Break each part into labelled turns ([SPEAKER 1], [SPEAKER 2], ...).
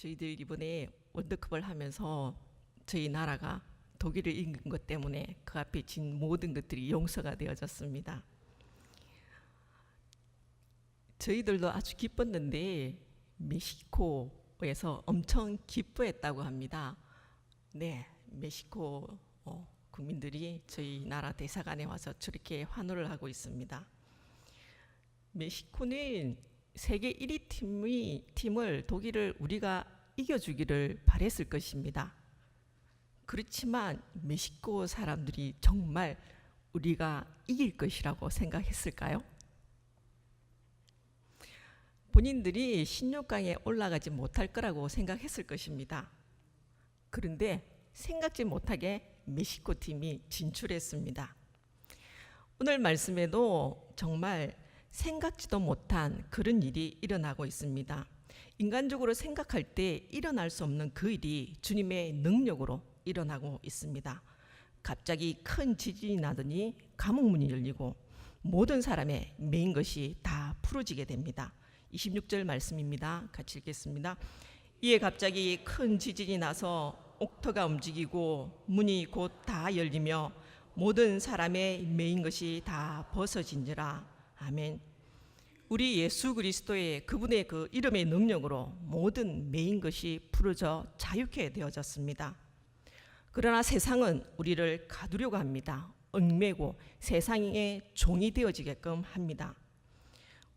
[SPEAKER 1] 저희들 이번에 월드컵을 하면서 저희 나라가 독일을 이긴 것 때문에 그 앞에 진 모든 것들이 용서가 되어졌습니다. 저희들도 아주 기뻤는데 멕시코에서 엄청 기뻐했다고 합니다. 네, 멕시코 국민들이 저희 나라 대사관에 와서 저렇게 환호를 하고 있습니다. 멕시코는 세계 1위 팀을 독일을 우리가 이겨주기를 바랬을 것입니다. 그렇지만 멕시코 사람들이 정말 우리가 이길 것이라고 생각했을까요? 본인들이 16강에 올라가지 못할 거라고 생각했을 것입니다. 그런데 생각지 못하게 멕시코 팀이 진출했습니다. 오늘 말씀에도 정말 생각지도 못한 그런 일이 일어나고 있습니다. 인간적으로 생각할 때 일어날 수 없는 그 일이 주님의 능력으로 일어나고 있습니다. 갑자기 큰 지진이 나더니 감옥문이 열리고 모든 사람의 메인 것이 다 풀어지게 됩니다. 26절 말씀입니다. 같이 읽겠습니다. 이에 갑자기 큰 지진이 나서 옥터가 움직이고 문이 곧 다 열리며 모든 사람의 메인 것이 다 벗어진지라. 아멘. 우리 예수 그리스도의 그분의 그 이름의 능력으로 모든 메인 것이 풀어져 자유케 되어졌습니다. 그러나 세상은 우리를 가두려고 합니다. 얽매고 세상의 종이 되어지게끔 합니다.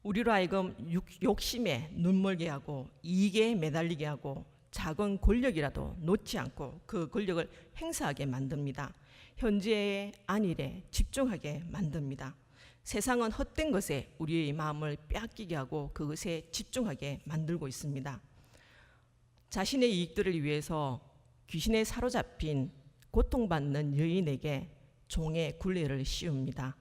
[SPEAKER 1] 우리로 하여금 욕심에 눈멀게 하고 이익에 매달리게 하고 작은 권력이라도 놓지 않고 그 권력을 행사하게 만듭니다. 현재의 안일에 집중하게 만듭니다. 세상은 헛된 것에 우리의 마음을 빼앗기게 하고 그것에 집중하게 만들고 있습니다. 자신의 이익들을 위해서 귀신에 사로잡힌 고통받는 여인에게 종의 굴레를 씌웁니다.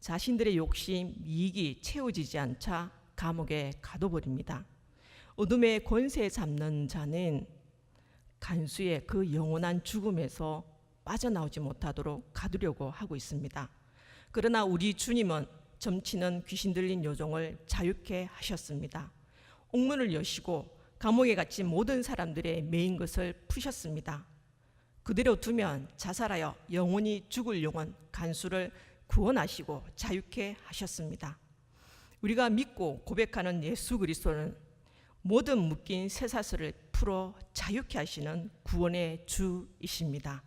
[SPEAKER 1] 자신들의 욕심, 이익이 채워지지 않자 감옥에 가둬버립니다. 어둠의 권세 잡는 자는 간수의 그 영원한 죽음에서 빠져나오지 못하도록 가두려고 하고 있습니다. 그러나 우리 주님은 점치는 귀신 들린 요종을 자유케 하셨습니다. 옥문을 여시고 감옥에 갇힌 모든 사람들의 메인 것을 푸셨습니다. 그대로 두면 자살하여 영원히 죽을 영혼 간수를 구원하시고 자유케 하셨습니다. 우리가 믿고 고백하는 예수 그리스도는 모든 묶인 쇠사슬을 풀어 자유케 하시는 구원의 주이십니다.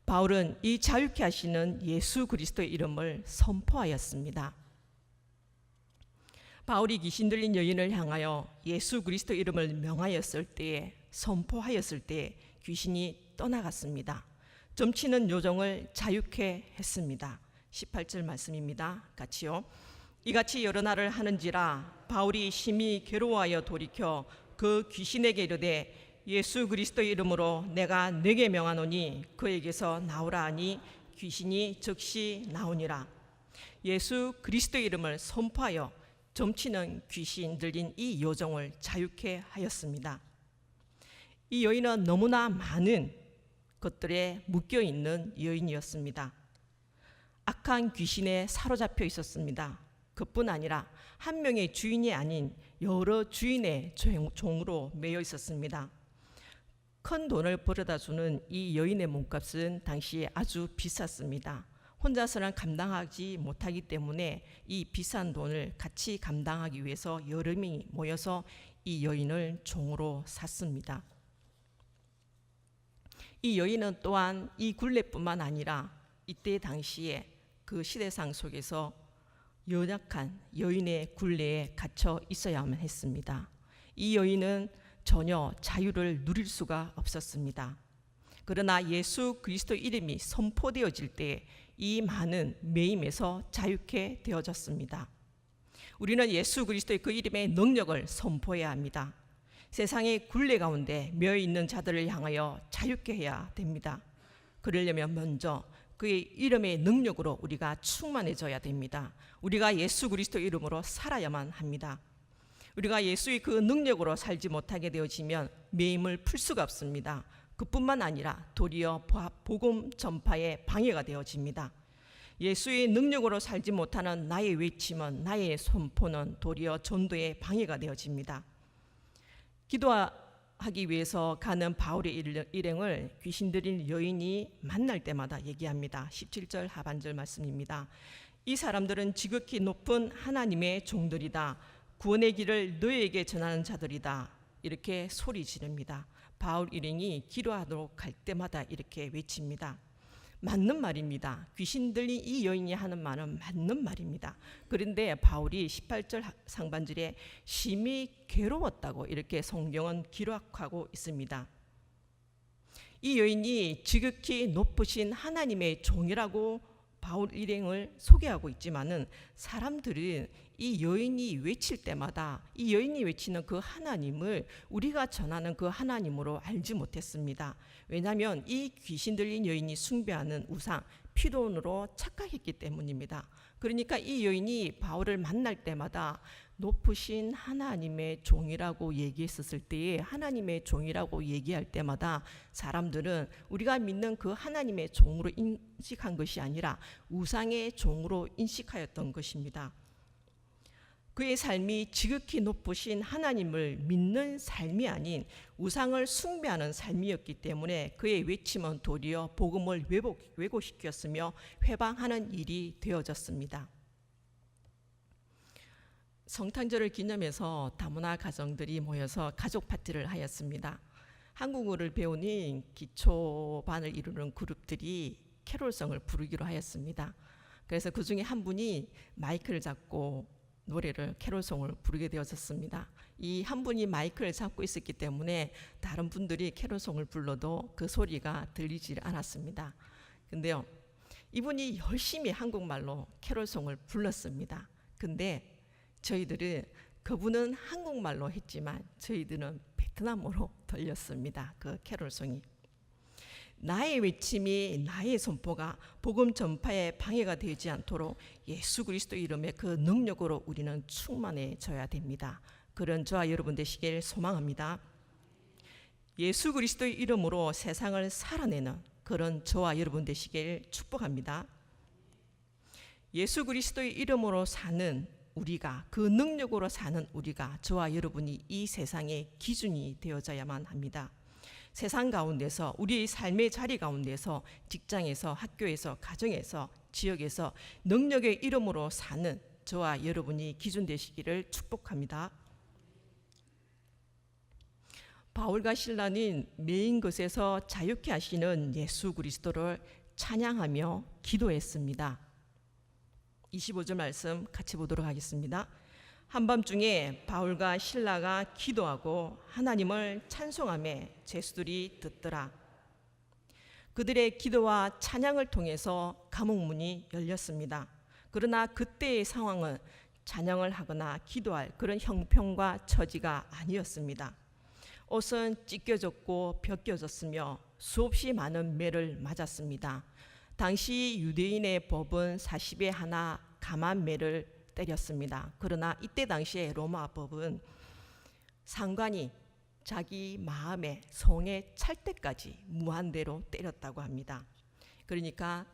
[SPEAKER 1] 바울은 이 자유케 하시는 예수 그리스도의 이름을 선포하였습니다. 바울이 귀신 들린 여인을 향하여 예수 그리스도 이름을 명하였을 때에 선포하였을 때 귀신이 떠나갔습니다. 점치는 요정을 자유케 했습니다. 18절 말씀입니다. 같이요. 이같이 여러 날을 하는지라 바울이 심히 괴로워하여 돌이켜 그 귀신에게 이르되 예수 그리스도의 이름으로 내가 네게 명하노니 그에게서 나오라 하니 귀신이 즉시 나오니라. 예수 그리스도의 이름을 선포하여 점치는 귀신 들린 이 요정을 자유케 하였습니다. 이 여인은 너무나 많은 것들에 묶여있는 여인이었습니다. 악한 귀신에 사로잡혀 있었습니다. 그뿐 아니라 한 명의 주인이 아닌 여러 주인의 종으로 매여 있었습니다. 큰 돈을 벌어다 주는 이 여인의 몸값은 당시에 아주 비쌌습니다. 혼자서는 감당하지 못하기 때문에 이 비싼 돈을 같이 감당하기 위해서 여러 명이 모여서 이 여인을 종으로 샀습니다. 이 여인은 또한 이 굴레뿐만 아니라 이때 당시에 그 시대상 속에서 연약한 여인의 굴레에 갇혀 있어야만 했습니다. 이 여인은 전혀 자유를 누릴 수가 없었습니다. 그러나 예수 그리스도 이름이 선포되어질 때 이 많은 매임에서 자유케 되어졌습니다. 우리는 예수 그리스도의 그 이름의 능력을 선포해야 합니다. 세상의 굴레 가운데 매여 있는 자들을 향하여 자유케 해야 됩니다. 그러려면 먼저 그의 이름의 능력으로 우리가 충만해져야 됩니다. 우리가 예수 그리스도 이름으로 살아야만 합니다. 우리가 예수의 그 능력으로 살지 못하게 되어지면 매임을 풀 수가 없습니다. 그뿐만 아니라 도리어 복음 전파에 방해가 되어집니다. 예수의 능력으로 살지 못하는 나의 외침은, 나의 선포는 도리어 전도에 방해가 되어집니다. 기도하기 위해서 가는 바울의 일행을 귀신 들린 여인이 만날 때마다 얘기합니다. 17절 하반절 말씀입니다. 이 사람들은 지극히 높은 하나님의 종들이다. 구원의 길을 너희에게 전하는 자들이다. 이렇게 소리 지릅니다. 바울 일행이 기도하도록 갈 때마다 이렇게 외칩니다. 맞는 말입니다. 귀신 들린 이 여인이 하는 말은 맞는 말입니다. 그런데 바울이 18절 상반절에 심히 괴로웠다고 이렇게 성경은 기록하고 있습니다. 이 여인이 지극히 높으신 하나님의 종이라고 바울 일행을 소개하고 있지만은 사람들은 이 여인이 외칠 때마다 이 여인이 외치는 그 하나님을 우리가 전하는 그 하나님으로 알지 못했습니다. 왜냐하면 이 귀신 들린 여인이 숭배하는 우상 피돈으로 착각했기 때문입니다. 그러니까 이 여인이 바울을 만날 때마다 높으신 하나님의 종이라고 얘기했었을 때에 하나님의 종이라고 얘기할 때마다 사람들은 우리가 믿는 그 하나님의 종으로 인식한 것이 아니라 우상의 종으로 인식하였던 것입니다. 그의 삶이 지극히 높으신 하나님을 믿는 삶이 아닌 우상을 숭배하는 삶이었기 때문에 그의 외침은 도리어 복음을 왜곡시켰으며 회방하는 일이 되어졌습니다. 성탄절을 기념해서 다문화 가정들이 모여서 가족 파티를 하였습니다. 한국어를 배우는 기초반을 이루는 그룹들이 캐롤송을 부르기로 하였습니다. 그래서 그 중에 한 분이 마이크를 잡고 노래를 캐롤송을 부르게 되었습니다. 이 한 분이 마이크를 잡고 있었기 때문에 다른 분들이 캐롤송을 불러도 그 소리가 들리지 않았습니다. 근데요, 이분이 열심히 한국말로 캐롤송을 불렀습니다. 근데 저희들은 그분은 한국말로 했지만 저희들은 베트남어로 들렸습니다. 그 캐롤송이. 나의 외침이 나의 선포가 복음 전파에 방해가 되지 않도록 예수 그리스도 이름의 그 능력으로 우리는 충만해져야 됩니다. 그런 저와 여러분 되시길 소망합니다. 예수 그리스도의 이름으로 세상을 살아내는 그런 저와 여러분 되시길 축복합니다. 예수 그리스도의 이름으로 사는 우리가, 그 능력으로 사는 우리가, 저와 여러분이 이 세상의 기준이 되어져야만 합니다. 세상 가운데서, 우리의 삶의 자리 가운데서, 직장에서, 학교에서, 가정에서, 지역에서 능력의 이름으로 사는 저와 여러분이 기준 되시기를 축복합니다. 바울과 실라는 매인 것에서 자유케 하시는 예수 그리스도를 찬양하며 기도했습니다. 25절 말씀 같이 보도록 하겠습니다. 한밤중에 바울과 실라가 기도하고 하나님을 찬송하며 죄수들이 듣더라. 그들의 기도와 찬양을 통해서 감옥문이 열렸습니다. 그러나 그때의 상황은 찬양을 하거나 기도할 그런 형편과 처지가 아니었습니다. 옷은 찢겨졌고 벗겨졌으며 수없이 많은 매를 맞았습니다. 당시 유대인의 법은 40에 하나 감한 매를 때렸습니다. 그러나 이때 당시에 로마 법은 상관이 자기 마음에 성에 찰 때까지 무한대로 때렸다고 합니다. 그러니까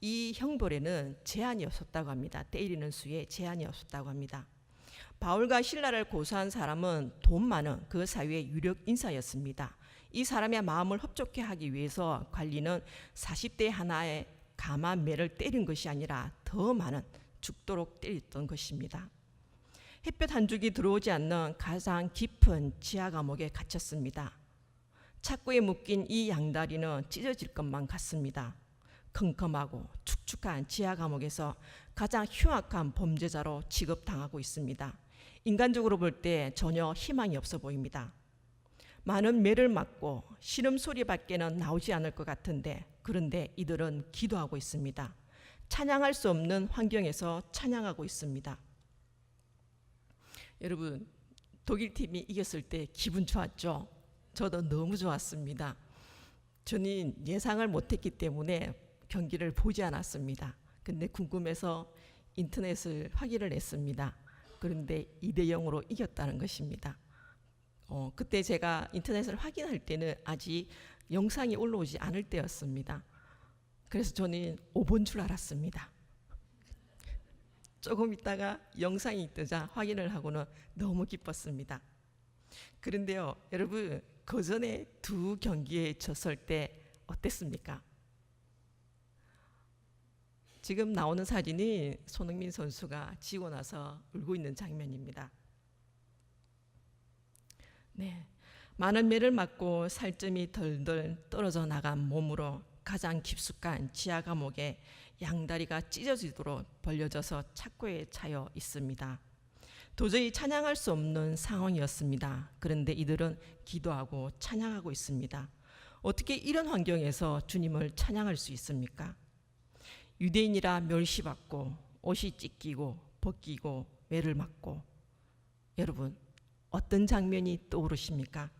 [SPEAKER 1] 이 형벌에는 제한이 없었다고 합니다. 때리는 수에 제한이 없었다고 합니다. 바울과 실라를 고소한 사람은 돈 많은 그 사회의 유력 인사였습니다. 이 사람의 마음을 흡족해 하기 위해서 관리는 40대 하나의 감한 매를 때린 것이 아니라 더 많은 죽도록 때렸던 것입니다. 햇볕 한 줄기 들어오지 않는 가장 깊은 지하 감옥에 갇혔습니다. 착고에 묶인 이 양다리는 찢어질 것만 같습니다. 컴컴하고 축축한 지하 감옥에서 가장 흉악한 범죄자로 취급당하고 있습니다. 인간적으로 볼 때 전혀 희망이 없어 보입니다. 많은 매를 맞고 신음소리밖에는 나오지 않을 것 같은데, 그런데 이들은 기도하고 있습니다. 찬양할 수 없는 환경에서 찬양하고 있습니다. 여러분, 독일팀이 이겼을 때 기분 좋았죠? 저도 너무 좋았습니다. 저는 예상을 못했기 때문에 경기를 보지 않았습니다. 근데 궁금해서 인터넷을 확인을 했습니다. 그런데 2대0으로 이겼다는 것입니다. 그때 제가 인터넷을 확인할 때는 아직 영상이 올라오지 않을 때였습니다. 그래서 저는 5번 줄 알았습니다. 조금 있다가 영상이 뜨자 확인을 하고는 너무 기뻤습니다. 그런데요, 여러분, 그 전에 두 경기에 졌을 때 어땠습니까? 지금 나오는 사진이 손흥민 선수가 지고 나서 울고 있는 장면입니다. 네, 많은 매를 맞고 살점이 덜덜 떨어져 나간 몸으로 가장 깊숙한 지하 감옥에 양다리가 찢어지도록 벌려져서 착고에 차여 있습니다. 도저히 찬양할 수 없는 상황이었습니다. 그런데 이들은 기도하고 찬양하고 있습니다. 어떻게 이런 환경에서 주님을 찬양할 수 있습니까? 유대인이라 멸시받고 옷이 찢기고 벗기고 매를 맞고, 여러분 어떤 장면이 떠오르십니까?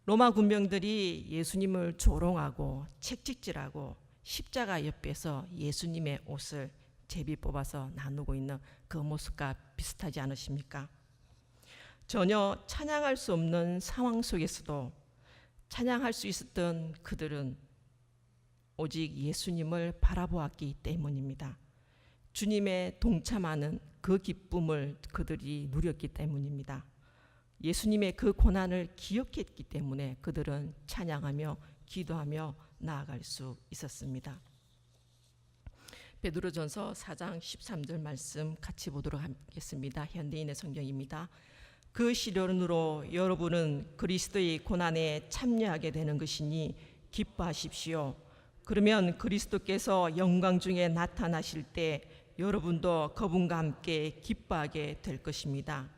[SPEAKER 1] 로마 군병들이 예수님을 조롱하고 채찍질하고 십자가 옆에서 예수님의 옷을 제비 뽑아서 나누고 있는 그 모습과 비슷하지 않으십니까? 전혀 찬양할 수 없는 상황 속에서도 찬양할 수 있었던 그들은 오직 예수님을 바라보았기 때문입니다. 주님의 동참하는 그 기쁨을 그들이 누렸기 때문입니다. 예수님의 그 고난을 기억했기 때문에 그들은 찬양하며 기도하며 나아갈 수 있었습니다. 베드로전서 4장 13절 말씀 같이 보도록 하겠습니다. 현대인의 성경입니다. 그 시련으로 여러분은 그리스도의 고난에 참여하게 되는 것이니 기뻐하십시오. 그러면 그리스도께서 영광 중에 나타나실 때 여러분도 그분과 함께 기뻐하게 될 것입니다.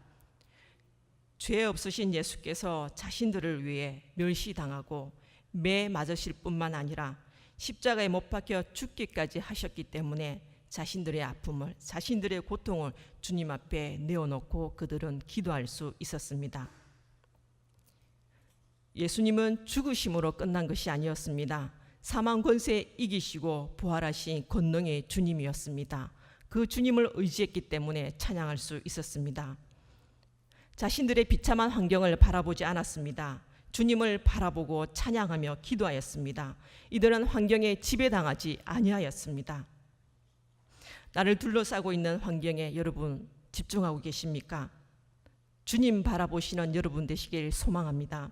[SPEAKER 1] 죄 없으신 예수께서 자신들을 위해 멸시당하고 매 맞으실 뿐만 아니라 십자가에 못 박혀 죽기까지 하셨기 때문에 자신들의 아픔을, 자신들의 고통을 주님 앞에 내어놓고 그들은 기도할 수 있었습니다. 예수님은 죽으심으로 끝난 것이 아니었습니다. 사망 권세 이기시고 부활하신 권능의 주님이었습니다. 그 주님을 의지했기 때문에 찬양할 수 있었습니다. 자신들의 비참한 환경을 바라보지 않았습니다. 주님을 바라보고 찬양하며 기도하였습니다. 이들은 환경에 지배당하지 아니하였습니다. 나를 둘러싸고 있는 환경에 여러분 집중하고 계십니까? 주님 바라보시는 여러분 되시길 소망합니다.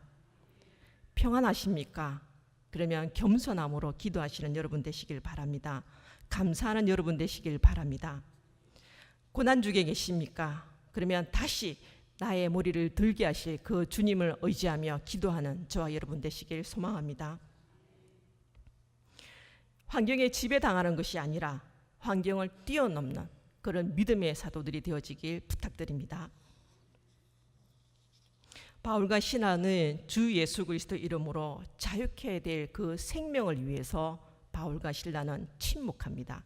[SPEAKER 1] 평안하십니까? 그러면 겸손함으로 기도하시는 여러분 되시길 바랍니다. 감사하는 여러분 되시길 바랍니다. 고난중에 계십니까? 그러면 다시 나의 머리를 들게 하실 그 주님을 의지하며 기도하는 저와 여러분 되시길 소망합니다. 환경에 지배당하는 것이 아니라 환경을 뛰어넘는 그런 믿음의 사도들이 되어지길 부탁드립니다. 바울과 시라는 주 예수 그리스도 이름으로 자유케 될 그 생명을 위해서 바울과 신라는 침묵합니다.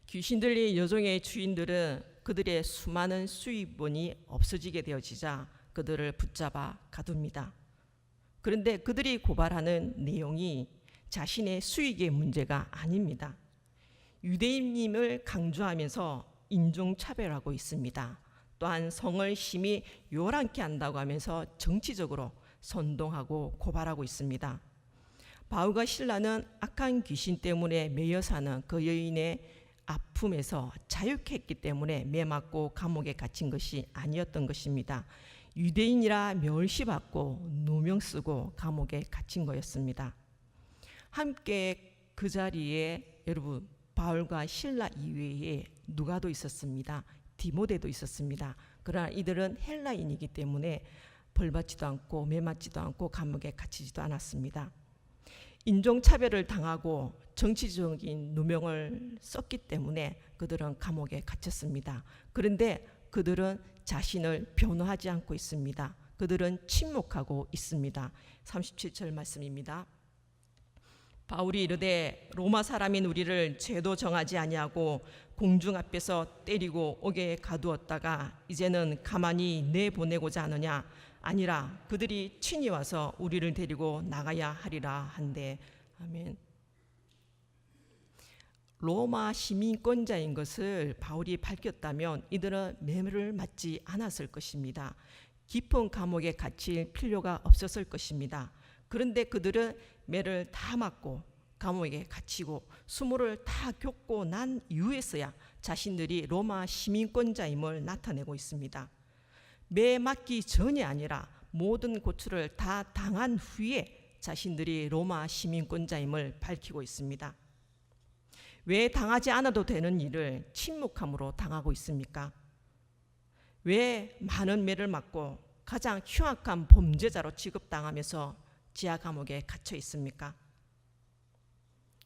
[SPEAKER 1] 귀신 들린 여종의 주인들은 그들의 수많은 수입원이 없어지게 되어지자 그들을 붙잡아 가둡니다. 그런데 그들이 고발하는 내용이 자신의 수익의 문제가 아닙니다. 유대인임을 강조하면서 인종차별하고 있습니다. 또한 성을 심히 요란케 한다고 하면서 정치적으로 선동하고 고발하고 있습니다. 바울과 실라는 악한 귀신 때문에 매여 사는 그 여인의 아픔에서 자유케 했기 때문에 매맞고 감옥에 갇힌 것이 아니었던 것입니다. 유대인이라 멸시받고 누명 쓰고 감옥에 갇힌 거였습니다. 함께 그 자리에 여러분 바울과 실라 이외에 누가도 있었습니다. 디모데도 있었습니다. 그러나 이들은 헬라인이기 때문에 벌받지도 않고 매맞지도 않고 감옥에 갇히지도 않았습니다. 인종차별을 당하고 정치적인 누명을 썼기 때문에 그들은 감옥에 갇혔습니다. 그런데 그들은 자신을 변호하지 않고 있습니다. 그들은 침묵하고 있습니다. 37절 말씀입니다. 바울이 이르되 로마 사람인 우리를 죄도 정하지 아니하고 공중 앞에서 때리고 옥에 가두었다가 이제는 가만히 내보내고자 하느냐? 아니라 그들이 친히 와서 우리를 데리고 나가야 하리라 한데. 아멘. 로마 시민권자인 것을 바울이 밝혔다면 이들은 매를 맞지 않았을 것입니다. 깊은 감옥에 갇힐 필요가 없었을 것입니다. 그런데 그들은 매를 다 맞고 감옥에 갇히고 수모를 다 겪고 난 이후에서야 자신들이 로마 시민권자임을 나타내고 있습니다. 매 맞기 전이 아니라 모든 고초를 다 당한 후에 자신들이 로마 시민권자임을 밝히고 있습니다. 왜 당하지 않아도 되는 일을 침묵함으로 당하고 있습니까? 왜 많은 매를 맞고 가장 흉악한 범죄자로 취급당하면서 지하 감옥에 갇혀 있습니까?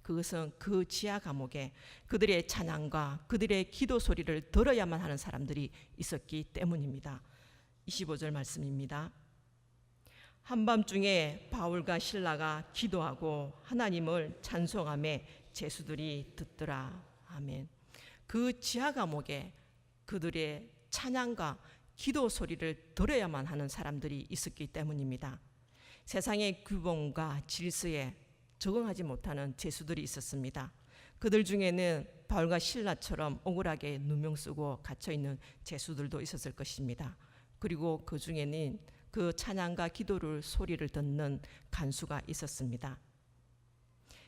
[SPEAKER 1] 그것은 그 지하 감옥에 그들의 찬양과 그들의 기도 소리를 들어야만 하는 사람들이 있었기 때문입니다. 25절 말씀입니다. 한밤중에 바울과 실라가 기도하고 하나님을 찬송하며 죄수들이 듣더라. 아멘. 그 지하 감옥에 그들의 찬양과 기도 소리를 들어야만 하는 사람들이 있었기 때문입니다. 세상의 규범과 질서에 적응하지 못하는 죄수들이 있었습니다. 그들 중에는 바울과 실라처럼 억울하게 누명 쓰고 갇혀있는 죄수들도 있었을 것입니다. 그리고 그 중에는 그 찬양과 기도를 소리를 듣는 간수가 있었습니다.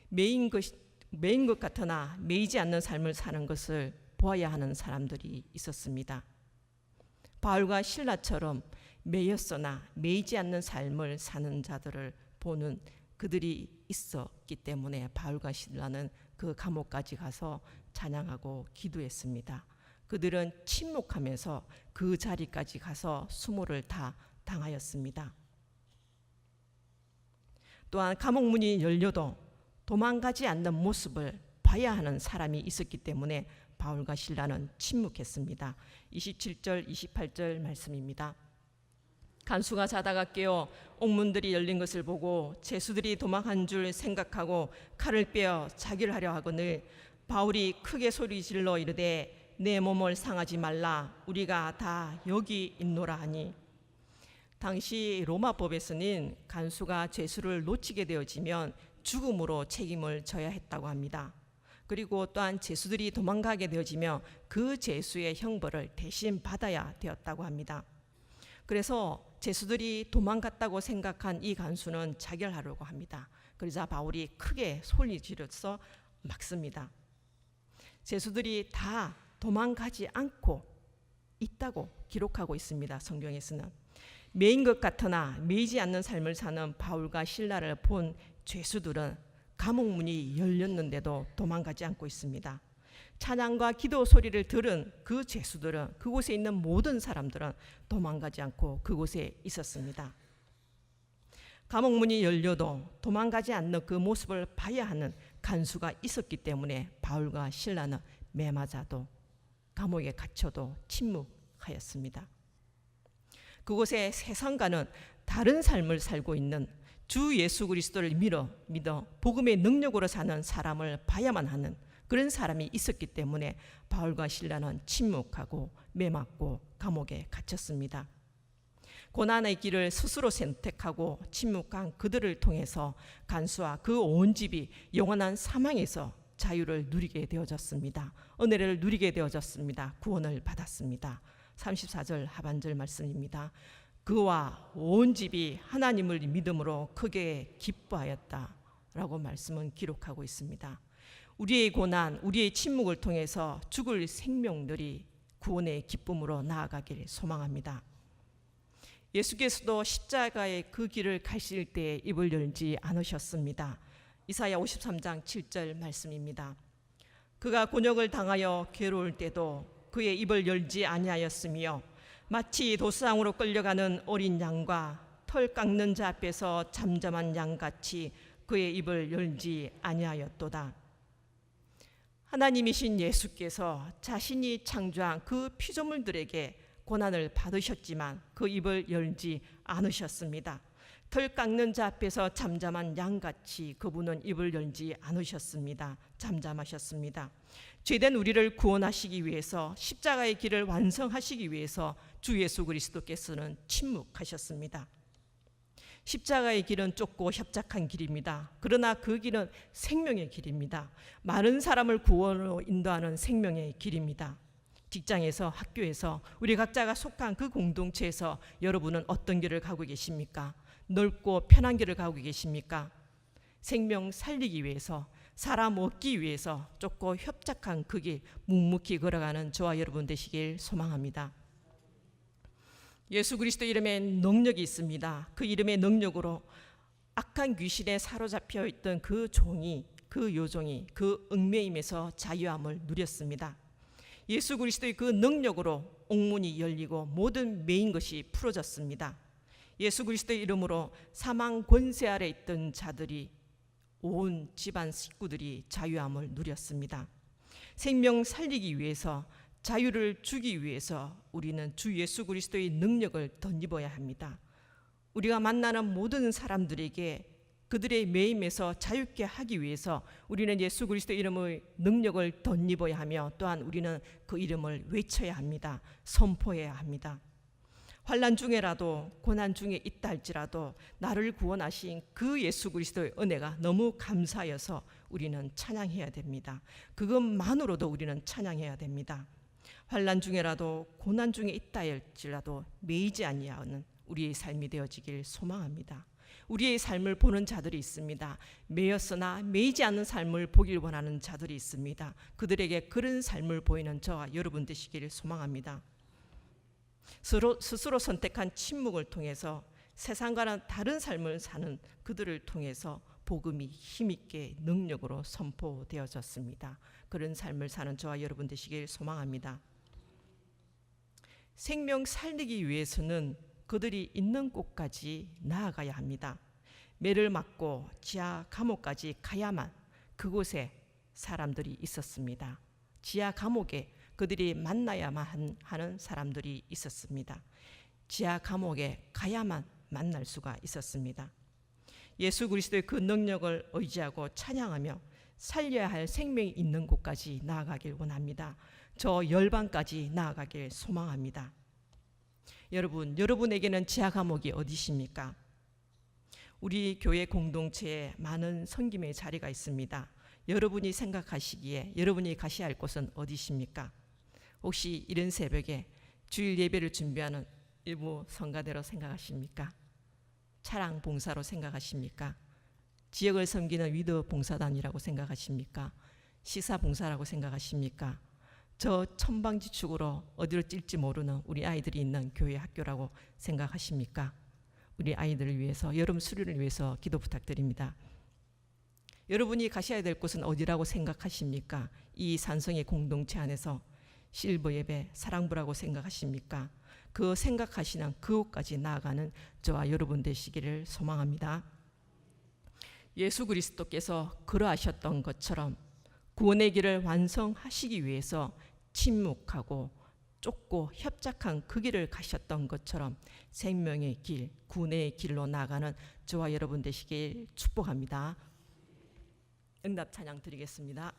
[SPEAKER 1] 매인 것 같으나 매이지 않는 삶을 사는 것을 보아야 하는 사람들이 있었습니다. 바울과 실라처럼 매였으나 매이지 않는 삶을 사는 자들을 보는 그들이 있었기 때문에 바울과 실라는 그 감옥까지 가서 찬양하고 기도했습니다. 그들은 침묵하면서 그 자리까지 가서 수모를 다 당하였습니다. 또한 감옥 문이 열려도 도망가지 않는 모습을 봐야 하는 사람이 있었기 때문에 바울과 실라는 침묵했습니다. 27절 28절 말씀입니다. 간수가 자다가 깨어 옥문들이 열린 것을 보고 죄수들이 도망한 줄 생각하고 칼을 빼어 자기를 하려 하거늘 바울이 크게 소리 질러 이르되 내 몸을 상하지 말라 우리가 다 여기 있노라 하니, 당시 로마법에서는 간수가 죄수를 놓치게 되어지면 죽음으로 책임을 져야 했다고 합니다. 그리고 또한 죄수들이 도망가게 되어지면 그 죄수의 형벌을 대신 받아야 되었다고 합니다. 그래서 죄수들이 도망갔다고 생각한 이 간수는 자결하려고 합니다. 그러자 바울이 크게 소리 지르서 막습니다. 죄수들이 다 도망가지 않고 있다고 기록하고 있습니다. 성경에서는. 매인 것 같으나 매이지 않는 삶을 사는 바울과 실라를 본 죄수들은 감옥 문이 열렸는데도 도망가지 않고 있습니다. 찬양과 기도 소리를 들은 그 죄수들은, 그곳에 있는 모든 사람들은 도망가지 않고 그곳에 있었습니다. 감옥 문이 열려도 도망가지 않는 그 모습을 봐야 하는 간수가 있었기 때문에 바울과 실라는 매맞아도 감옥에 갇혀도 침묵하였습니다. 그곳에 세상과는 다른 삶을 살고 있는 주 예수 그리스도를 믿어 복음의 능력으로 사는 사람을 봐야만 하는 그런 사람이 있었기 때문에 바울과 실라는 침묵하고 매맞고 감옥에 갇혔습니다. 고난의 길을 스스로 선택하고 침묵한 그들을 통해서 간수와 그 온 집이 영원한 사망에서 자유를 누리게 되어졌습니다. 은혜를 누리게 되어졌습니다. 구원을 받았습니다. 34절 하반절 말씀입니다. 그와 온 집이 하나님을 믿음으로 크게 기뻐하였다 라고 말씀은 기록하고 있습니다. 우리의 고난, 우리의 침묵을 통해서 죽을 생명들이 구원의 기쁨으로 나아가길 소망합니다. 예수께서도 십자가의 그 길을 가실 때 입을 열지 않으셨습니다. 이사야 53장 7절 말씀입니다. 그가 곤욕을 당하여 괴로울 때도 그의 입을 열지 아니하였으며 마치 도수장으로 끌려가는 어린 양과 털 깎는 자 앞에서 잠잠한 양같이 그의 입을 열지 아니하였도다. 하나님이신 예수께서 자신이 창조한 그 피조물들에게 고난을 받으셨지만 그 입을 열지 않으셨습니다. 털 깎는 자 앞에서 잠잠한 양같이 그분은 입을 열지 않으셨습니다. 잠잠하셨습니다. 죄된 우리를 구원하시기 위해서 십자가의 길을 완성하시기 위해서 주 예수 그리스도께서는 침묵하셨습니다. 십자가의 길은 좁고 협착한 길입니다. 그러나 그 길은 생명의 길입니다. 많은 사람을 구원으로 인도하는 생명의 길입니다. 직장에서, 학교에서, 우리 각자가 속한 그 공동체에서 여러분은 어떤 길을 가고 계십니까? 넓고 편한 길을 가고 계십니까? 생명 살리기 위해서, 사람 얻기 위해서 좁고 협착한 그 길 묵묵히 걸어가는 저와 여러분 되시길 소망합니다. 예수 그리스도 이름에 능력이 있습니다. 그 이름의 능력으로 악한 귀신에 사로잡혀 있던 그 종이, 그 요종이 그 얽매임에서 자유함을 누렸습니다. 예수 그리스도의 그 능력으로 옥문이 열리고 모든 매인 것이 풀어졌습니다. 예수 그리스도의 이름으로 사망 권세 아래 있던 자들이, 온 집안 식구들이 자유함을 누렸습니다. 생명 살리기 위해서, 자유를 주기 위해서 우리는 주 예수 그리스도의 능력을 덧입어야 합니다. 우리가 만나는 모든 사람들에게 그들의 매임에서 자유케 하기 위해서 우리는 예수 그리스도의 이름의 능력을 덧입어야 하며, 또한 우리는 그 이름을 외쳐야 합니다. 선포해야 합니다. 환난 중에라도, 고난 중에 있다 할지라도 나를 구원하신 그 예수 그리스도의 은혜가 너무 감사여서 우리는 찬양해야 됩니다. 그것만으로도 우리는 찬양해야 됩니다. 환난 중에라도, 고난 중에 있다 할지라도 매이지 아니하는 우리의 삶이 되어지길 소망합니다. 우리의 삶을 보는 자들이 있습니다. 매였으나 매이지 않는 삶을 보길 원하는 자들이 있습니다. 그들에게 그런 삶을 보이는 저와 여러분 되시기를 소망합니다. 스스로 선택한 침묵을 통해서 세상과는 다른 삶을 사는 그들을 통해서 복음이 힘있게 능력으로 선포되어졌습니다. 그런 삶을 사는 저와 여러분 되시길 소망합니다. 생명 살리기 위해서는 그들이 있는 곳까지 나아가야 합니다. 매를 맞고 지하 감옥까지 가야만 그곳에 사람들이 있었습니다. 지하 감옥에 그들이 만나야만 하는 사람들이 있었습니다. 지하 감옥에 가야만 만날 수가 있었습니다. 예수 그리스도의 그 능력을 의지하고 찬양하며 살려야 할 생명이 있는 곳까지 나아가길 원합니다. 저 열방까지 나아가길 소망합니다. 여러분에게는 지하 감옥이 어디십니까? 우리 교회 공동체에 많은 섬김의 자리가 있습니다. 여러분이 생각하시기에 여러분이 가셔야 할 곳은 어디십니까? 혹시 이른 새벽에 주일 예배를 준비하는 일부 성가대로 생각하십니까? 차량 봉사로 생각하십니까? 지역을 섬기는 위드 봉사단이라고 생각하십니까? 시사 봉사라고 생각하십니까? 저 천방지축으로 어디로 찔지 모르는 우리 아이들이 있는 교회 학교라고 생각하십니까? 우리 아이들을 위해서, 여러분 수련을 위해서 기도 부탁드립니다. 여러분이 가셔야 될 곳은 어디라고 생각하십니까? 이 산성의 공동체 안에서 실버 예배, 사랑부라고 생각하십니까? 그 생각하시는 그곳까지 나아가는 저와 여러분 되시기를 소망합니다. 예수 그리스도께서 그러하셨던 것처럼 구원의 길을 완성하시기 위해서 침묵하고 좁고 협착한 그 길을 가셨던 것처럼 생명의 길, 구원의 길로 나아가는 저와 여러분 되시길 축복합니다. 응답 찬양 드리겠습니다.